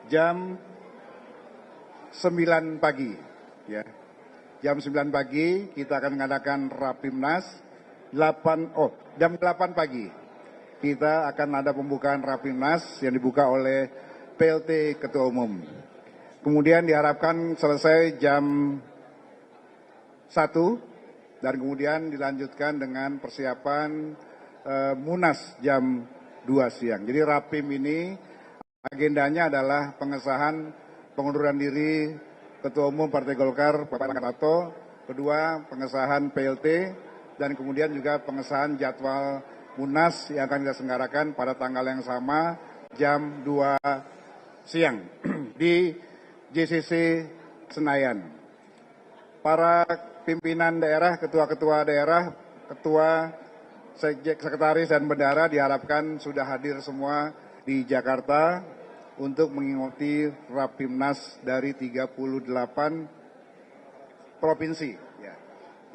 jam 9 pagi. Ya. Jam 9 pagi kita akan mengadakan Rapimnas. Jam 8 pagi kita akan ada pembukaan Rapimnas yang dibuka oleh PLT Ketua Umum. Kemudian diharapkan selesai jam 1 dan kemudian dilanjutkan dengan persiapan Munas jam 2 siang. Jadi Rapim ini agendanya adalah pengesahan pengunduran diri Ketua Umum Partai Golkar Bapak Erlangga Hartarto, kedua pengesahan PLT, dan kemudian juga pengesahan jadwal Munas yang akan kita selenggarakan pada tanggal yang sama jam 2 siang di JCC Senayan. Para pimpinan daerah, ketua-ketua daerah, ketua sekretaris dan bendahara diharapkan sudah hadir semua di Jakarta untuk mengikuti Rapimnas dari 38 provinsi. Ya.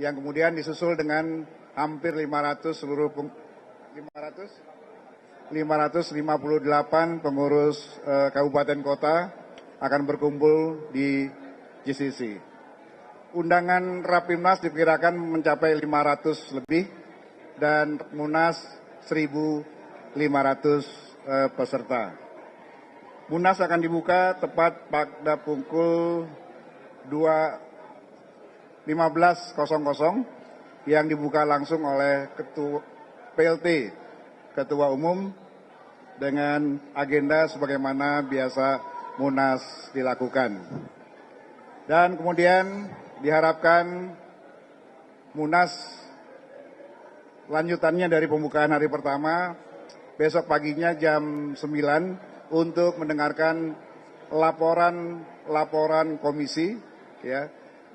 Yang kemudian disusul dengan hampir 558 pengurus kabupaten kota akan berkumpul di JCC. Undangan Rapimnas diperkirakan mencapai 500 lebih dan Munas 1.500 peserta. Munas akan dibuka tepat pada pukul 15.00 yang dibuka langsung oleh Ketua PLT Ketua Umum dengan agenda sebagaimana biasa Munas dilakukan. Dan kemudian diharapkan Munas lanjutannya dari pembukaan hari pertama besok paginya jam 9 untuk mendengarkan laporan komisi ya,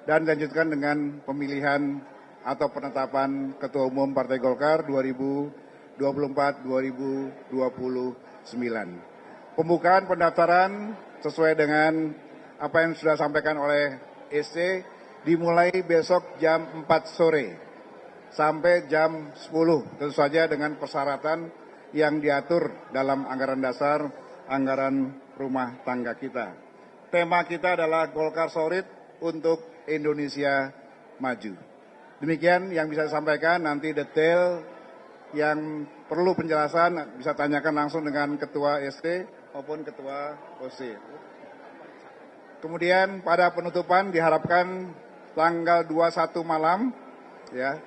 dan dilanjutkan dengan pemilihan atau penetapan Ketua Umum Partai Golkar 2024-2029. Pembukaan pendaftaran sesuai dengan apa yang sudah disampaikan oleh SC dimulai besok jam 4 sore sampai jam 10, tentu saja dengan persyaratan yang diatur dalam anggaran dasar, anggaran rumah tangga kita. Tema kita adalah Golkar Solid untuk Indonesia Maju. Demikian yang bisa disampaikan, nanti detail yang perlu penjelasan bisa tanyakan langsung dengan Ketua ST maupun Ketua OC. Kemudian pada penutupan diharapkan tanggal 21 malam, ya,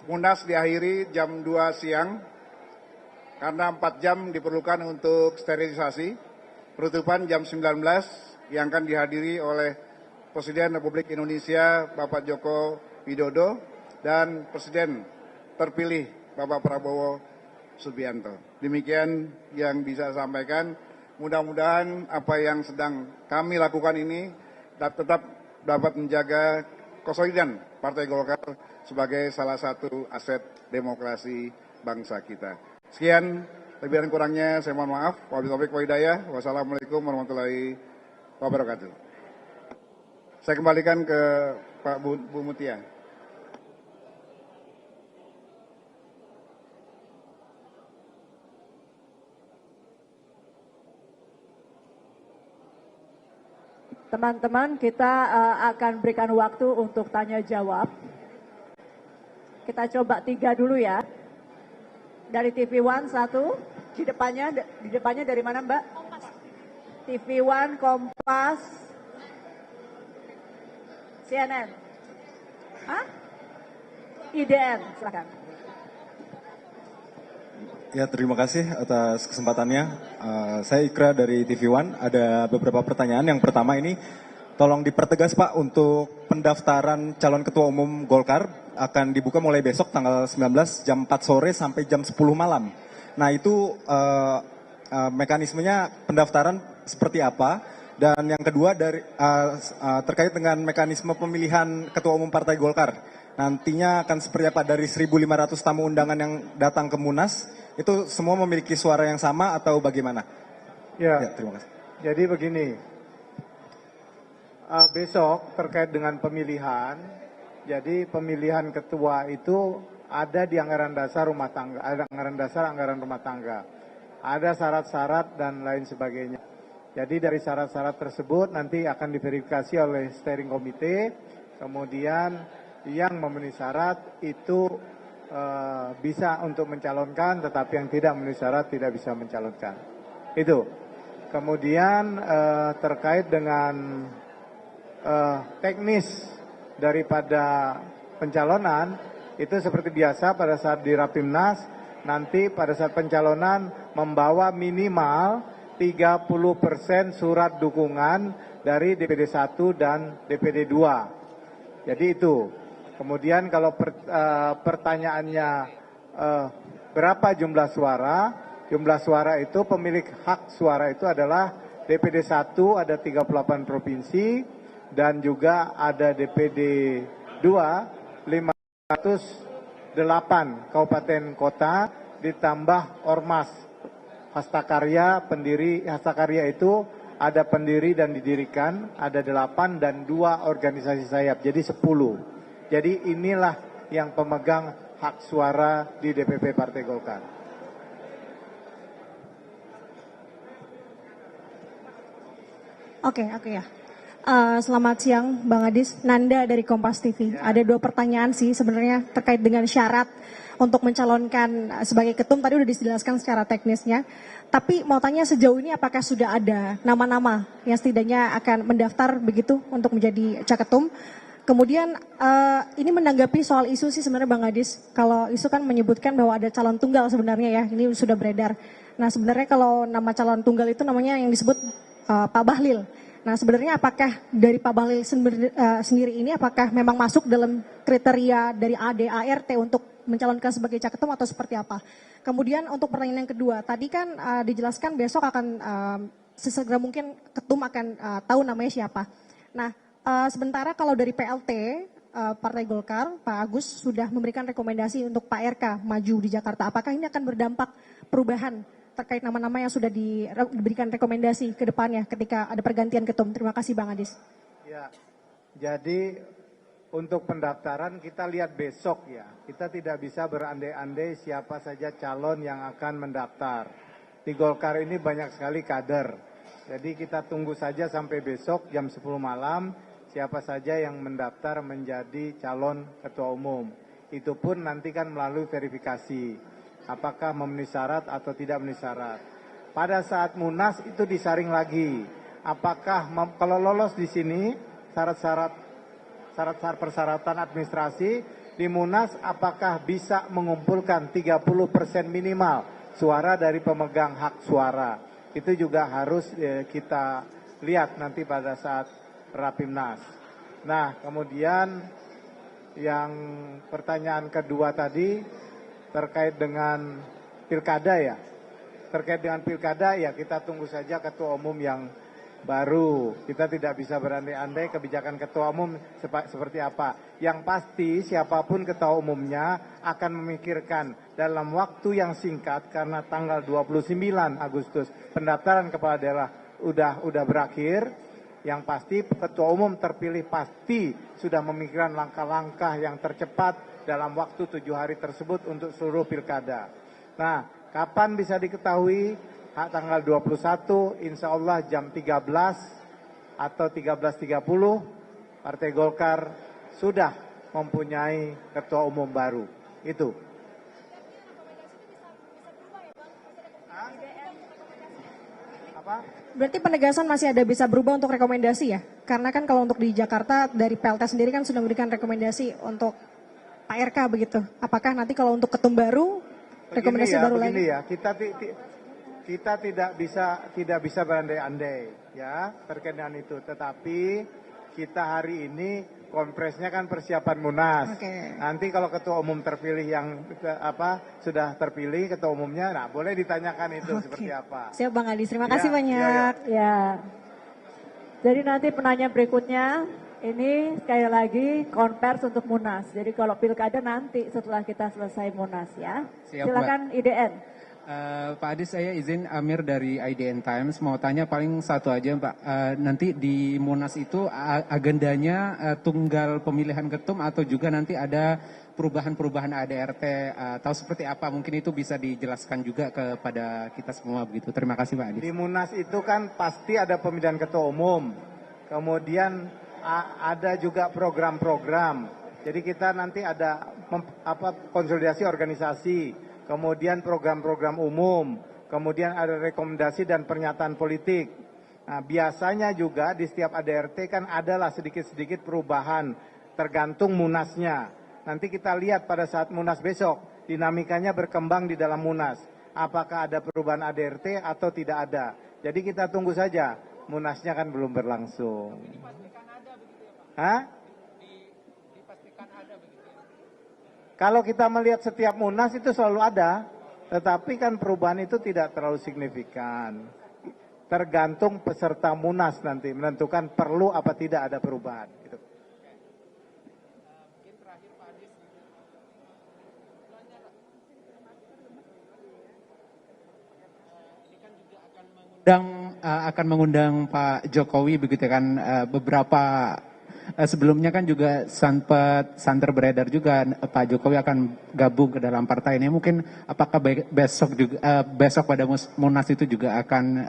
Munas diakhiri jam 2 siang, karena 4 jam diperlukan untuk sterilisasi. Penutupan jam 19 yang akan dihadiri oleh Presiden Republik Indonesia Bapak Joko Widodo dan Presiden terpilih Bapak Prabowo Subianto. Demikian yang bisa saya sampaikan. Mudah-mudahan apa yang sedang kami lakukan ini tetap dapat menjaga kesolidan Partai Golkar sebagai salah satu aset demokrasi bangsa kita. Sekian, lebih dan kurangnya saya mohon maaf. Wabillahi taufiq wal hidayah. Wassalamualaikum warahmatullahi wabarakatuh. Saya kembalikan ke Pak Bu Mutia. Teman-teman, kita akan berikan waktu untuk tanya jawab. Kita coba 3 dulu ya. Dari TV One 1, di depannya dari mana Mbak? Kompas. TV One, Kompas, CNN. Hah? IDN, silakan. Ya, terima kasih atas kesempatannya. Saya Ikra dari TV One. Ada beberapa pertanyaan. Yang pertama ini, tolong dipertegas Pak, untuk pendaftaran calon ketua umum Golkar akan dibuka mulai besok tanggal 19 jam 4 sore sampai jam 10 malam. Nah itu mekanismenya pendaftaran seperti apa? Dan yang kedua terkait dengan mekanisme pemilihan ketua umum Partai Golkar. Nantinya akan seperti apa, dari 1.500 tamu undangan yang datang ke Munas, itu semua memiliki suara yang sama atau bagaimana? Ya, terima kasih. Jadi begini, besok terkait dengan pemilihan, jadi pemilihan ketua itu ada di anggaran dasar rumah tangga, ada anggaran dasar, anggaran rumah tangga, ada syarat-syarat dan lain sebagainya. Jadi dari syarat-syarat tersebut nanti akan diverifikasi oleh steering committee, kemudian yang memenuhi syarat itu bisa untuk mencalonkan, tetapi yang tidak memenuhi syarat tidak bisa mencalonkan. Itu. Kemudian terkait dengan teknis daripada pencalonan, itu seperti biasa pada saat di Rapimnas, nanti pada saat pencalonan membawa minimal 30% surat dukungan dari DPD 1 dan DPD 2. Jadi itu. Kemudian kalau pertanyaannya berapa jumlah suara itu pemilik hak suara itu adalah DPD 1 ada 38 provinsi dan juga ada DPD 2 508 kabupaten kota ditambah ormas Hastakarya pendiri. Hastakarya itu ada pendiri dan didirikan ada 8 dan 2 organisasi sayap jadi 10. Jadi inilah yang pemegang hak suara di DPP Partai Golkar. Oke ya. Selamat siang Bang Adis, Nanda dari Kompas TV. Ada 2 pertanyaan sih sebenarnya terkait dengan syarat untuk mencalonkan sebagai ketum. Tadi udah dijelaskan secara teknisnya. Tapi mau tanya sejauh ini apakah sudah ada nama-nama yang setidaknya akan mendaftar begitu untuk menjadi caketum? Kemudian ini menanggapi soal isu sih sebenarnya Bang Adis. Kalau isu kan menyebutkan bahwa ada calon tunggal sebenarnya ya, ini sudah beredar. Nah sebenarnya kalau nama calon tunggal itu namanya yang disebut Pak Bahlil. Nah sebenarnya apakah dari Pak Bahlil sendiri ini apakah memang masuk dalam kriteria dari ADART untuk mencalonkan sebagai caketum atau seperti apa? Kemudian untuk pertanyaan yang kedua, tadi kan dijelaskan besok akan sesegera mungkin ketum akan tahu namanya siapa. Nah sementara kalau dari PLT Partai Golkar, Pak Agus sudah memberikan rekomendasi untuk Pak RK maju di Jakarta. Apakah ini akan berdampak perubahan terkait nama-nama yang sudah diberikan rekomendasi ke depannya ketika ada pergantian ketum? Terima kasih Bang Adis. Ya, jadi untuk pendaftaran kita lihat besok ya. Kita tidak bisa berandai-andai siapa saja calon yang akan mendaftar. Di Golkar ini banyak sekali kader. Jadi kita tunggu saja sampai besok jam 10 malam siapa saja yang mendaftar menjadi calon ketua umum. Itu pun nanti kan melalui verifikasi. Apakah memenuhi syarat atau tidak memenuhi syarat. Pada saat Munas itu disaring lagi. Apakah kalau lolos di sini syarat-syarat persyaratan administrasi di Munas apakah bisa mengumpulkan 30% minimal suara dari pemegang hak suara. Itu juga harus kita lihat nanti pada saat Rapimnas. Nah, kemudian yang pertanyaan kedua tadi terkait dengan pilkada ya. Terkait dengan pilkada ya kita tunggu saja ketua umum yang baru. Kita tidak bisa berandai-andai kebijakan ketua umum seperti apa. Yang pasti siapapun ketua umumnya akan memikirkan dalam waktu yang singkat karena tanggal 29 Agustus pendaftaran kepala daerah udah berakhir. Yang pasti ketua umum terpilih pasti sudah memikirkan langkah-langkah yang tercepat dalam waktu 7 hari tersebut untuk seluruh pilkada. Nah, kapan bisa diketahui? Tanggal 21, insya Allah jam 13 atau 13.30, Partai Golkar sudah mempunyai ketua umum baru. Itu. Apa? Berarti penegasan masih ada bisa berubah untuk rekomendasi ya? Karena kan kalau untuk di Jakarta dari PLT sendiri kan sudah memberikan rekomendasi untuk Pak RK begitu. Apakah nanti kalau untuk ketum baru rekomendasi baru lagi? Begini ya, kita tidak bisa berandai-andai ya terkait dengan itu. Tetapi kita hari ini konpresnya kan persiapan Munas. Okay. Nanti kalau ketua umum terpilih yang sudah terpilih ketua umumnya, nah boleh ditanyakan itu seperti apa. Siap Bang Adis, terima kasih banyak. Ya. Jadi nanti penanya berikutnya ini sekali lagi konvers untuk Munas. Jadi kalau pilkada nanti setelah kita selesai Munas ya. Siap, silakan IDN. Pak Adis, saya izin Amir dari IDN Times mau tanya paling satu aja Pak. Nanti di Munas itu agendanya tunggal pemilihan ketum atau juga nanti ada perubahan-perubahan ADRT atau seperti apa? Mungkin itu bisa dijelaskan juga kepada kita semua begitu. Terima kasih Pak Adis. Di Munas itu kan pasti ada pemilihan ketua umum, kemudian ada juga program-program. Jadi kita nanti ada konsolidasi organisasi, kemudian program-program umum, kemudian ada rekomendasi dan pernyataan politik. Nah, biasanya juga di setiap ADRT kan adalah sedikit-sedikit perubahan tergantung Munasnya. Nanti kita lihat pada saat Munas besok, dinamikanya berkembang di dalam Munas. Apakah ada perubahan ADRT atau tidak ada. Jadi kita tunggu saja, Munasnya kan belum berlangsung. Dipastikan ada begitu ya Pak? Hah? Dipastikan ada begitu ya? Kalau kita melihat setiap Munas itu selalu ada, tetapi kan perubahan itu tidak terlalu signifikan. Tergantung peserta Munas nanti menentukan perlu apa tidak ada perubahan. Gitu. Mungkin terakhir Pak Adis. Ini kan juga akan mengundang Pak Jokowi begitu kan, beberapa sebelumnya kan juga santer beredar juga Pak Jokowi akan gabung ke dalam partai ini. Mungkin apakah besok pada Munas itu juga akan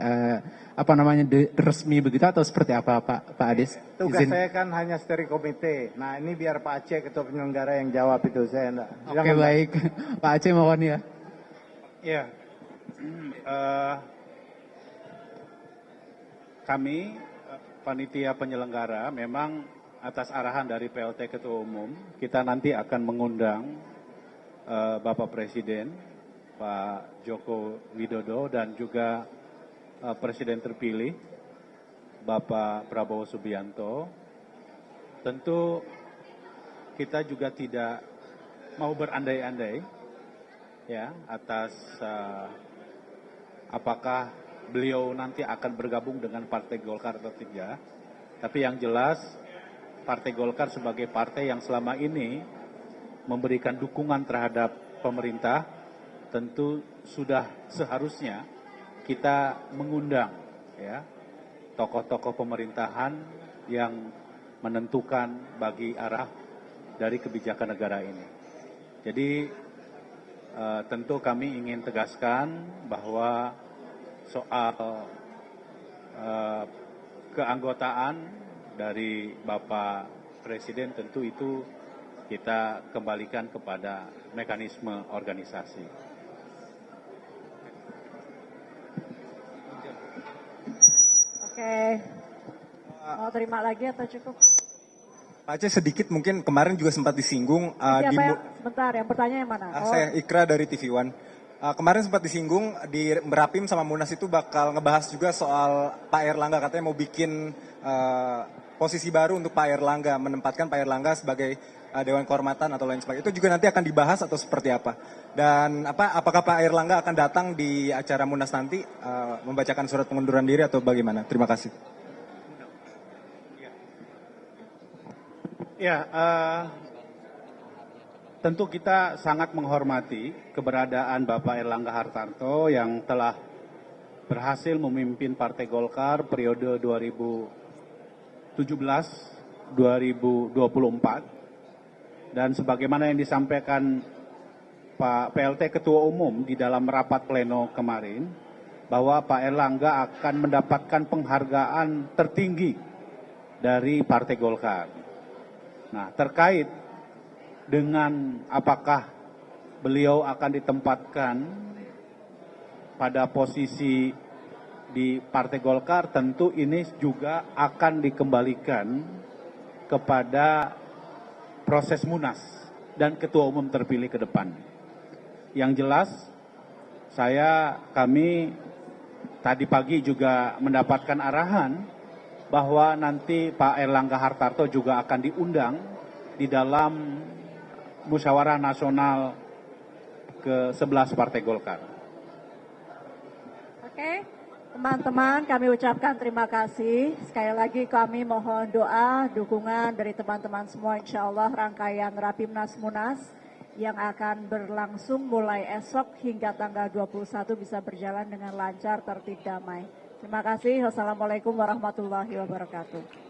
resmi begitu atau seperti apa Pak Adis? Tugas saya kan hanya steering komite. Nah ini biar Pak Aceh ketua penyelenggara yang jawab itu, saya enggak. Oke, baik. Pak Aceh mohon ya. Ya. Kami panitia penyelenggara memang atas arahan dari PLT Ketua Umum, kita nanti akan mengundang Bapak Presiden, Pak Joko Widodo, dan juga Presiden terpilih, Bapak Prabowo Subianto. Tentu kita juga tidak mau berandai-andai ya atas apakah beliau nanti akan bergabung dengan Partai Golkar atau tidak. Tapi yang jelas Partai Golkar sebagai partai yang selama ini memberikan dukungan terhadap pemerintah, tentu sudah seharusnya kita mengundang ya tokoh-tokoh pemerintahan yang menentukan bagi arah dari kebijakan negara ini. Jadi tentu kami ingin tegaskan bahwa soal keanggotaan dari Bapak Presiden tentu itu kita kembalikan kepada mekanisme organisasi. Oke. Mau terima lagi atau cukup? Pak Aceh sedikit mungkin kemarin juga sempat disinggung. Sebentar, yang pertanyaan yang mana? Saya Ikra dari TV One. Kemarin sempat disinggung di Rapim sama Munas itu bakal ngebahas juga soal Pak Erlangga, katanya mau bikin posisi baru untuk Pak Erlangga, menempatkan Pak Erlangga sebagai Dewan Kehormatan atau lain sebagainya. Itu juga nanti akan dibahas atau seperti apa? Dan apakah Pak Erlangga akan datang di acara Munas nanti membacakan surat pengunduran diri atau bagaimana? Terima kasih. Ya, tentu kita sangat menghormati keberadaan Bapak Erlangga Hartarto yang telah berhasil memimpin Partai Golkar periode 2017-2024. Dan sebagaimana yang disampaikan Pak PLT Ketua Umum di dalam rapat pleno kemarin, bahwa Pak Erlangga akan mendapatkan penghargaan tertinggi dari Partai Golkar. Nah, terkait dengan apakah beliau akan ditempatkan pada posisi di Partai Golkar, tentu ini juga akan dikembalikan kepada proses Munas dan Ketua Umum terpilih ke depan. Yang jelas, kami tadi pagi juga mendapatkan arahan bahwa nanti Pak Erlangga Hartarto juga akan diundang di dalam Musyawarah Nasional ke-11 Partai Golkar. Oke, teman-teman kami ucapkan terima kasih. Sekali lagi kami mohon doa, dukungan dari teman-teman semua, insya Allah rangkaian Rapimnas Munas yang akan berlangsung mulai esok hingga tanggal 21 bisa berjalan dengan lancar, tertib, damai. Terima kasih. Wassalamualaikum warahmatullahi wabarakatuh.